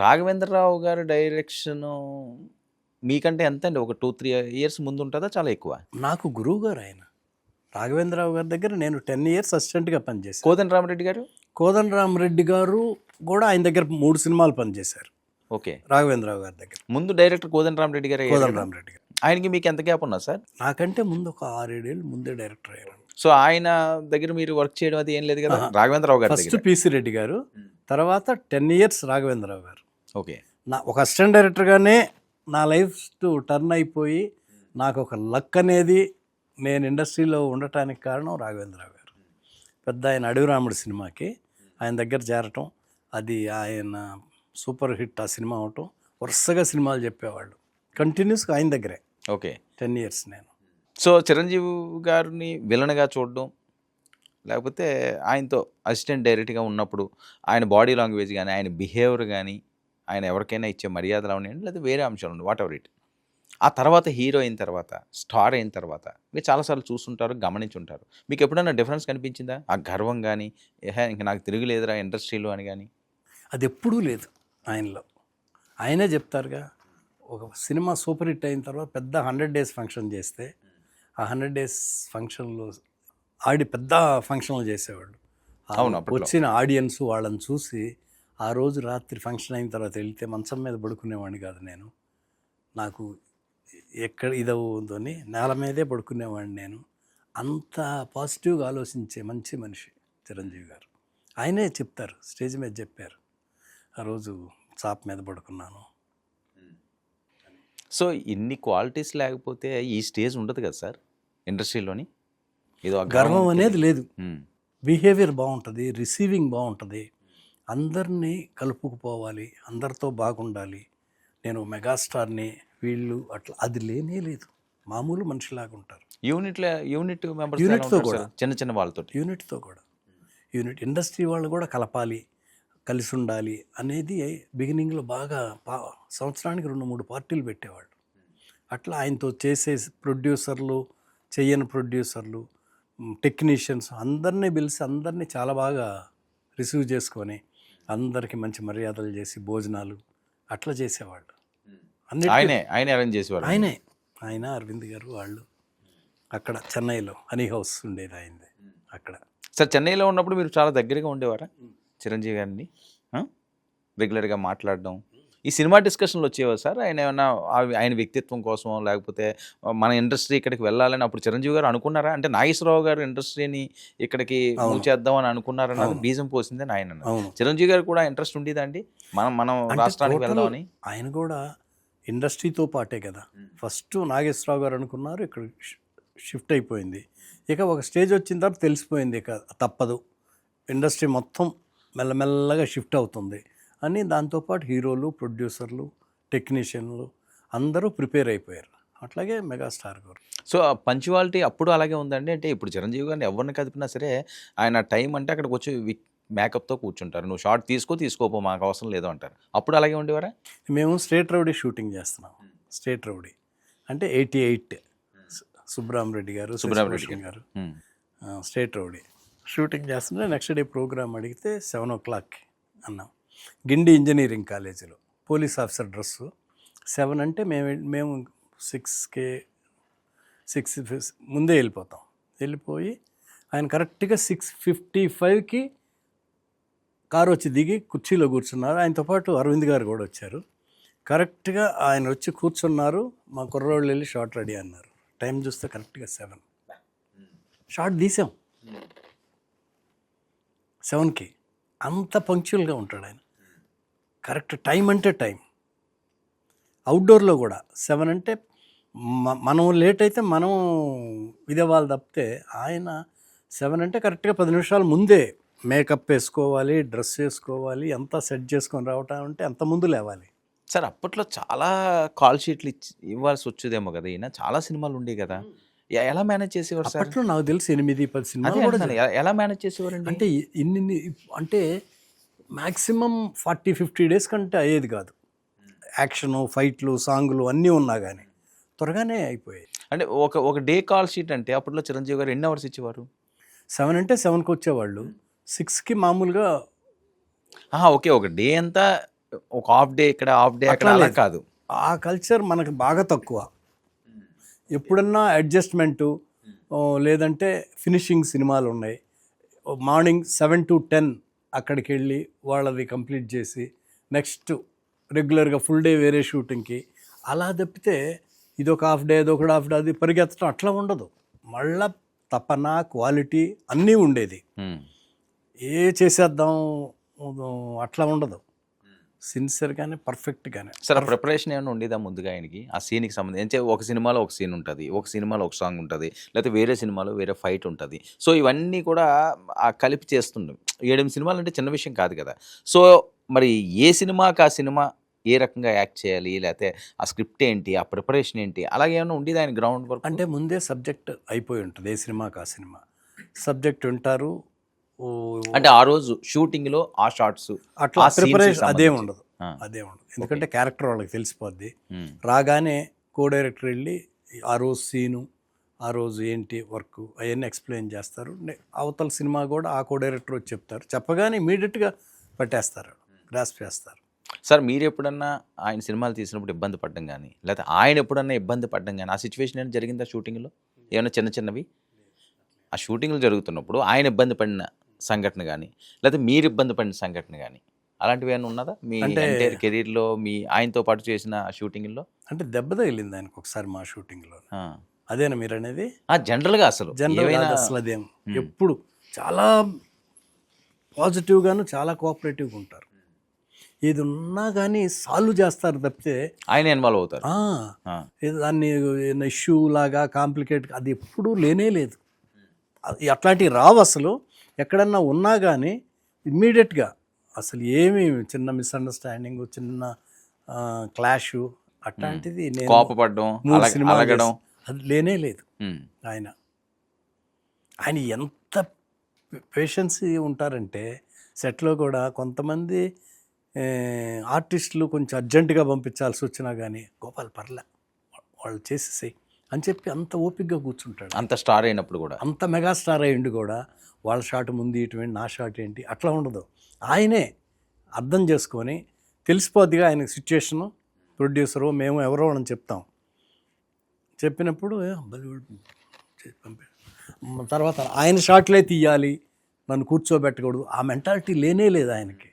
రాఘవేంద్రరావు గారి డైరెక్షను మీకంటే ఎంతండి? ఒక 2, 3 ఇయర్స్ ముందుంటదా? చాలా ఎక్కువ? నాకు గురువు గారు ఆయన. రాఘవేంద్రరావు గారి దగ్గర నేను 10 ఇయర్స్ అసిస్టెంట్గా పనిచేశాను. కోదండరామిరెడ్డి గారు? కోదండరామరెడ్డి గారు కూడా ఆయన దగ్గర 3 సినిమాలు పనిచేశారు ఓకే. రాఘవేంద్రరావు గారి దగ్గర. ముందు డైరెక్టర్ కోదండరామిరెడ్డి గారే? కోదండరామరెడ్డి గారు. ఆయనకి మీకు ఎంత గ్యాప్ ఉన్నా సార్? నాకంటే ముందు ఒక 6-7 ఏళ్ళు ముందే డైరెక్టర్ అయ్యారు. సో ఆయన దగ్గర మీరు వర్క్ చేయడం అది ఏం లేదు కదా? రాఘవేంద్రరావు గారు ఫస్ట్ పిసి రెడ్డి గారు, తర్వాత 10 ఇయర్స్ రాఘవేంద్రరావు గారు. ఓకే. నా ఒక అసిస్టెంట్ డైరెక్టర్గానే నా లైఫ్ టర్న్ అయిపోయి నాకు ఒక లక్ అనేది నేను ఇండస్ట్రీలో ఉండటానికి కారణం రాఘవేంద్రరావు గారు. పెద్ద ఆయన అడవి రాముడు సినిమాకి ఆయన దగ్గర చేరటం, అది ఆయన సూపర్ హిట్ ఆ సినిమా అవటం, వరుసగా సినిమాలు చెప్పేవాళ్ళు కంటిన్యూస్గా ఆయన దగ్గరే. ఓకే. 10 ఇయర్స్ నేను. సో చిరంజీవి గారిని విలన్గా చూడడం, లేకపోతే ఆయనతో అసిస్టెంట్ డైరెక్ట్గా ఉన్నప్పుడు ఆయన బాడీ లాంగ్వేజ్ కానీ, ఆయన బిహేవియర్ కానీ, ఆయన ఎవరికైనా ఇచ్చే మర్యాదలు అవనండి, లేదా వేరే అంశాలు ఉండి వాట్ ఎవర్ ఇట్, ఆ తర్వాత హీరో అయిన తర్వాత, స్టార్ అయిన తర్వాత మీరు చాలాసార్లు చూస్తుంటారు, గమనించుంటారు. మీకు ఎప్పుడైనా డిఫరెన్స్ కనిపించిందా? ఆ గర్వం కానీ, ఇంక నాకు తిరుగులేదురా ఇండస్ట్రీలో అని కానీ? అది ఎప్పుడూ లేదు ఆయనలో. ఆయనే చెప్తారుగా, ఒక సినిమా సూపర్ హిట్ అయిన తర్వాత పెద్ద 100 days ఫంక్షన్ చేస్తే ఆ 100 days ఫంక్షన్లో పెద్ద ఫంక్షన్లు చేసేవాళ్ళు. అవును. వచ్చిన ఆడియన్స్ వాళ్ళని చూసి ఆ రోజు రాత్రి ఫంక్షన్ అయిన తర్వాత వెళ్తే మంచం మీద పడుకునేవాడిని కాదు నేను. నాకు ఎక్కడ ఇదవుందని నేల మీదే పడుకునేవాడిని నేను. అంత పాజిటివ్గా ఆలోచించే మంచి మనిషి చిరంజీవి గారు. ఆయనే చెప్తారు, స్టేజ్ మీద చెప్పారు, ఆ రోజు చాప్ మీద పడుకున్నాను. సో ఇన్ని క్వాలిటీస్ లేకపోతే ఈ స్టేజ్ ఉండదు కదా సార్ ఇండస్ట్రీలోని? ఏదో గర్వం అనేది లేదు. బిహేవియర్ బాగుంటుంది, రిసీవింగ్ బాగుంటుంది, అందరినీ కలుపుకుపోవాలి, అందరితో బాగుండాలి. నేను మెగాస్టార్ని, వీళ్ళు అట్లా అది లేనే లేదు. మామూలు మనిషిలాగా ఉంటారు. యూనిట్ మెంబర్స్, యూనిట్తో కూడా, చిన్న చిన్న వాళ్ళతో, యూనిట్తో కూడా, యూనిట్ ఇండస్ట్రీ వాళ్ళు కూడా కలపాలి, కలిసి ఉండాలి అనేది బిగినింగ్లో బాగా సంవత్సరానికి 2-3 పార్టీలు పెట్టేవాళ్ళు. అట్లా ఆయనతో చేసే ప్రొడ్యూసర్లు, చెయ్యని ప్రొడ్యూసర్లు, టెక్నీషియన్స్ అందరినీ పిలిచి అందరినీ చాలా బాగా రిసీవ్ చేసుకొని అందరికీ మంచి మర్యాదలు చేసి భోజనాలు అట్లా చేసేవాళ్ళు. ఆయనే అరేంజ్ చేసేవాళ్ళు. ఆయన అరవింద్ గారు వాళ్ళు అక్కడ చెన్నైలో హనీ హౌస్ ఉండేది ఆయనది అక్కడ. సార్ చెన్నైలో ఉన్నప్పుడు మీరు చాలా దగ్గరగా ఉండేవారా చిరంజీవి గారిని? రెగ్యులర్గా మాట్లాడడం, ఈ సినిమా డిస్కషన్లు వచ్చేవారు సార్? ఆయన ఏమన్నా ఆయన వ్యక్తిత్వం కోసం, లేకపోతే మన ఇండస్ట్రీ ఇక్కడికి వెళ్ళాలని అప్పుడు చిరంజీవి గారు అనుకున్నారా? అంటే నాగేశ్వరరావు గారు ఇండస్ట్రీని ఇక్కడికి మూవ్ చేద్దాం అని అనుకున్నారన్నది బీజం పోసిందని ఆయన అన్నారు. చిరంజీవి గారు కూడా ఇంట్రెస్ట్ ఉండేదా అండి మనం రాష్ట్రానికి వెళ్దామని? ఆయన కూడా ఇండస్ట్రీతో పాటే కదా. ఫస్ట్ నాగేశ్వరరావు గారు అనుకున్నారు, ఇక్కడ షిఫ్ట్ అయిపోయింది. ఇక ఒక స్టేజ్ వచ్చిన తర్వాత తెలిసిపోయింది, ఇక తప్పదు, ఇండస్ట్రీ మొత్తం మెల్లమెల్లగా షిఫ్ట్ అవుతుంది అని. దాంతోపాటు హీరోలు, ప్రొడ్యూసర్లు, టెక్నీషియన్లు అందరూ ప్రిపేర్ అయిపోయారు. అట్లాగే మెగాస్టార్ గారు. సో ఆ పంచువాలిటీ అప్పుడు అలాగే ఉందండి. అంటే ఇప్పుడు చిరంజీవి గారిని ఎవరిని కదిపినా సరే ఆయన టైం అంటే అక్కడికి వచ్చి మేకప్తో కూర్చుంటారు. నువ్వు షార్ట్ తీసుకోపో, మాకు అవసరం లేదు అంటారు. అప్పుడు అలాగే ఉండేవారా? మేము స్టేట్ రౌడీ షూటింగ్ చేస్తున్నాం. స్టేట్ రౌడీ అంటే 88 సుబ్రహ్మరెడ్డి గారు గారు స్టేట్ రౌడీ షూటింగ్ చేస్తుంటే నెక్స్ట్ డే ప్రోగ్రామ్ అడిగితే 7 o'clock అన్నాం. గిండి ఇంజనీరింగ్ కాలేజీలో పోలీస్ ఆఫీసర్ డ్రెస్సు 7 అంటే మేము 6 ముందే వెళ్ళిపోయి ఆయన కరెక్ట్గా 6:55కి కారు వచ్చి దిగి కుర్చీలో కూర్చున్నారు. ఆయనతో పాటు అరవింద్ గారు కూడా వచ్చారు. కరెక్ట్గా ఆయన వచ్చి కూర్చున్నారు. మా కుర్రోళ్ళు వెళ్ళి షార్ట్ రెడీ అన్నారు. టైం చూస్తే కరెక్ట్గా 7. షార్ట్ తీసాం 7కి. అంత పంక్చువల్గా ఉంటాడు ఆయన. కరెక్ట్ టైం అంటే టైం. అవుట్డోర్లో కూడా 7 అంటే మనం లేట్ అయితే మనం ఇదేవాళ్ళు తప్పితే ఆయన 7 అంటే కరెక్ట్గా 10 నిమిషాల ముందే మేకప్ వేసుకోవాలి, డ్రెస్ వేసుకోవాలి, అంతా సెట్ చేసుకొని రావటం అంటే అంత ముందు లేవాలి. సార్ అప్పట్లో చాలా కాల్ షీట్లు ఇవ్వాల్సి వచ్చేదేమో కదా, ఈయన చాలా సినిమాలు ఉండేవి కదా, ఎలా మేనేజ్ చేసేవారు సార్? అప్పట్లో నాకు తెలిసి 8-10 సినిమాలు కూడా. ఎలా మేనేజ్ చేసేవారండి? అంటే ఇన్ని అంటే మ్యాక్సిమం 40-50 days కంటే అయ్యేది కాదు. యాక్షను, ఫైట్లు, సాంగులు అన్నీ ఉన్నా కానీ త్వరగానే అయిపోయాయి. అంటే ఒక డే కాల్ షీట్ అంటే అప్పట్లో చిరంజీవి గారు ఎన్ని అవర్స్ ఇచ్చేవారు? 7 అంటే 7కి వచ్చేవాళ్ళు. 6కి మామూలుగా. ఓకే, ఒక డే అంతా ఒక హాఫ్ డే ఇక్కడ హాఫ్ డే అక్కడ అట్లా అలా లేదు. కాదు. ఆ కల్చర్ మనకు బాగా తక్కువ. ఎప్పుడన్నా అడ్జస్ట్మెంటు లేదంటే ఫినిషింగ్ సినిమాలు ఉన్నాయి. మార్నింగ్ 7 to 10 అక్కడికి వెళ్ళి వాళ్ళది కంప్లీట్ చేసి నెక్స్ట్ రెగ్యులర్గా ఫుల్ డే వేరే షూటింగ్కి అలా తప్పితే ఇదొక హాఫ్ డే అదొక హాఫ్ డే అది పరిగెత్తడం అట్లా ఉండదు. మళ్ళా తపన క్వాలిటీ అన్నీ ఉండేది. ఉమ్. ఏ చేసేద్దాం అట్లా ఉండదు. సిన్సియర్గానే పర్ఫెక్ట్గానే. సరే ప్రిపరేషన్ ఏమైనా ఉండేదా ముందుగా ఆయనకి ఆ సీన్కి సంబంధించి? ఒక సినిమాలో ఒక సీన్ ఉంటుంది, ఒక సినిమాలో ఒక సాంగ్ ఉంటుంది, లేకపోతే వేరే సినిమాలో వేరే ఫైట్ ఉంటుంది. సో ఇవన్నీ కూడా కలిపి చేస్తుండే. 7 సినిమాలు అంటే చిన్న విషయం కాదు కదా. సో మరి ఏ సినిమాకి ఆ సినిమా ఏ రకంగా యాక్ట్ చేయాలి, లేకపోతే ఆ స్క్రిప్ట్ ఏంటి, ఆ ప్రిపరేషన్ ఏంటి, అలాగే ఏమైనా ఉండేది ఆయన గ్రౌండ్ వర్క్? అంటే ముందే సబ్జెక్ట్ అయిపోయి ఉంటుంది. ఏ సినిమాకి ఆ సినిమా సబ్జెక్ట్ ఉంటారు. అంటే ఆ రోజు షూటింగ్లో ఆ షార్ట్స్ అట్లా ఆ scenes కి ప్రిపరేషన్ అదే సంబంధించి. ఉండదు. ఆ. అదే ఉండదు. ఎందుకంటే క్యారెక్టర్ వాళ్ళకి తెలిసిపోద్ది. ఉమ్. రాగానే కో డైరెక్టర్ వెళ్ళి ఆ రోజు సీను, ఆ రోజు ఏంటి వర్క్ అవన్నీ ఎక్స్ప్లెయిన్ చేస్తారు. అవతల సినిమా కూడా ఆ కో డైరెక్టర్ వచ్చి చెప్తారు. చెప్పగానే ఇమీడియట్గా పట్టేస్తారు, గ్రాస్ప్ చేస్తారు. సార్ మీరు ఎప్పుడన్నా ఆయన సినిమాలు తీసినప్పుడు ఇబ్బంది పడ్డం కానీ, లేకపోతే ఆయన ఎప్పుడన్నా ఇబ్బంది పడ్డం కానీ ఆ సిచ్యువేషన్ ఏమైనా జరిగిందా షూటింగ్లో? ఏమైనా చిన్న చిన్నవి ఆ షూటింగ్లు జరుగుతున్నప్పుడు ఆయన ఇబ్బంది పడిన సంఘటన కానీ, లేకపోతే మీరు ఇబ్బంది పడిన సంఘటన కానీ అలాంటివి ఏమైనా ఉన్నదా మీ అంటే- ఎంటైర్ కెరీర్లో మీ ఆయనతో పాటు చేసిన షూటింగ్లో? అంటే దెబ్బ తగిలింది ఆయనకు ఒకసారి మా షూటింగ్లో. అదేనా మీరు అనేది? జనరల్గా అసలు జనరల్ ఏమైనా అసలు అదేం ఎప్పుడు చాలా పాజిటివ్గాను చాలా కోఆపరేటివ్గా ఉంటారు. ఏది ఉన్నా కానీ సాల్వ్ చేస్తారు తప్పితే ఆయన ఇన్వాల్వ్ అవుతారు. ఏదో దాన్ని ఇష్యూ లాగా కాంప్లికేట్ అది ఎప్పుడూ లేనే లేదు. అట్లాంటివి రావు అసలు. ఎక్కడన్నా ఉన్నా కానీ ఇమ్మీడియట్గా అసలు ఏమి చిన్న మిస్అండర్స్టాండింగ్, చిన్న క్లాషు అట్లాంటిది నేను కోపపడడం, 3 సినిమాలు అలగడం అది లేనే లేదు. ఉమ్. ఆయన ఎంత పేషెన్సీ ఉంటారంటే సెట్లో కూడా కొంతమంది ఆర్టిస్టులు కొంచెం అర్జెంటుగా పంపించాల్సి వచ్చినా కానీ గోపాల్ పర్లే వాళ్ళు చేసేసాయి అని చెప్పి అంత ఓపికగా కూర్చుంటాడు. అంత స్టార్ అయినప్పుడు కూడా అంత మెగాస్టార్ అయ్యిండు కూడా వాళ్ళ షాట్ ముందు ఇటువంటి నా షాట్ ఏంటి అట్లా ఉండదు. ఆయనే అర్థం చేసుకొని తెలిసిపోద్దిగా ఆయన సిచ్యుయేషను. ప్రొడ్యూసరు మేము ఎవరో అని చెప్తాం. చెప్పినప్పుడు తర్వాత ఆయన షాట్లే తీయాలి, నన్ను కూర్చోబెట్టకూడదు ఆ మెంటాలిటీ లేనే లేదు ఆయనకి.